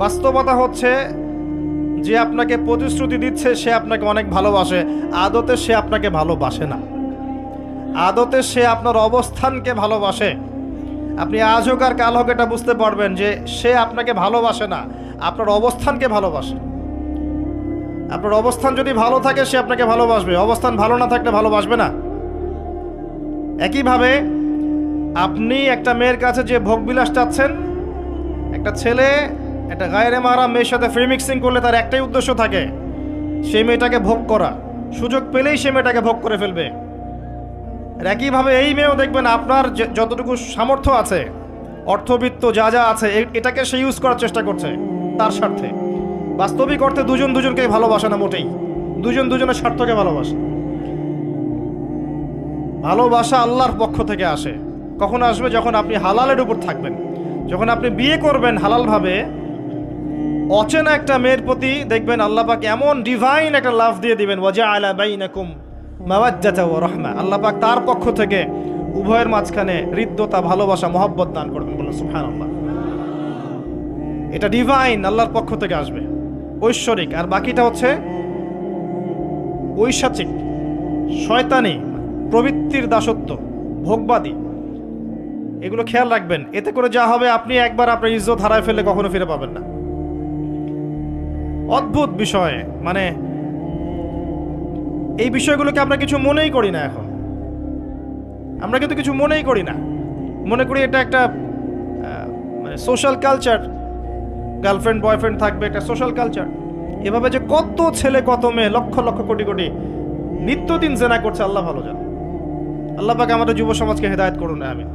বাস্তবতা হচ্ছে যে আপনাকে প্রতিশ্রুতি দিচ্ছে সে আপনাকে অনেক ভালোবাসে, আদতে সে আপনাকে ভালোবাসে না। আদতে সে আপনার অবস্থানকে ভালোবাসে। আপনি আজ হোক আর কাল হোক এটা বুঝতে পারবেন যে সে আপনাকে ভালোবাসে না, আপনার অবস্থানকে ভালোবাসে। আপনার অবস্থান যদি ভালো থাকে সে আপনাকে ভালোবাসবে, অবস্থান ভালো না থাকলে ভালোবাসবে না। একইভাবে আপনি একটা মেয়ের কাছে যে ভোগবিলাস চাচ্ছেন, একটা ছেলে একটা গায়রে মাহরাম মেয়ের সাথে ফ্রি মিক্সিং করলে তার একটাই উদ্দেশ্য থাকে, সেই মেয়েটাকে ভোগ করা। সুযোগ পেলেই সে মেয়েটাকে ভোগ করে ফেলবে। আর একইভাবে এই মেয়েও দেখবেন আপনার যতটুকু সামর্থ্য আছে, অর্থবিত্ত যা যা আছে, এটাকে সে ইউজ করার চেষ্টা করছে তার স্বার্থে। বাস্তবিক অর্থে দুজন দুজনকে ভালোবাসে না মোটেই, দুজন দুজনের স্বার্থকে ভালোবাসে। ভালোবাসা আল্লাহর পক্ষ থেকে আসে। কখন আসবে? যখন আপনি হালালের উপর থাকবেন, যখন আপনি বিয়ে করবেন হালালভাবে। অচেনা একটা মেয়ের প্রতি দেখবেন আল্লাহ পাক এমন ডিভাইন একটা লাভ দিয়ে দিবেন, ওয়াজআলা বাইনাকুম মাওয়াজ্জাতা ওয়া রাহমা। আল্লাহ পাক তার পক্ষ থেকে উভয়ের মাঝখানে হৃদ্যতা, ভালোবাসা, মহব্বত দান করবেন। বলুন সুবহানাল্লাহ। এটা ডিভাইন, আল্লাহর পক্ষ থেকে আসবে, ঐশ্বরিক। আর বাকিটা হচ্ছে ঐশাচিক, শয়তানি, প্রবৃত্তির দাসত্ব, ভোগবাদী। এগুলো খেয়াল রাখবেন। এতে করে যা হবে, আপনি একবার আপনার ইজ্জত হারায় ফেললে কখনো ফিরে পাবেন না। অদ্ভুত বিষয়, মানে এই বিষয়গুলোকে আমরা কিছু মনেই করি না এখন। আমরা কিন্তু কিছু মনেই করি না, মনে করি এটা একটা মানে সোশ্যাল কালচার। গার্লফ্রেন্ড বয়ফ্রেন্ড থাকবে, একটা সোশ্যাল কালচার। এভাবে যে কত ছেলে কত মেয়ে, লক্ষ লক্ষ কোটি কোটি নিত্যদিন জেনা করছে, আল্লাহ ভালো জানে। আল্লাহ পাক আমাদের যুব সমাজকে হেদায়েত করুন, আমিন।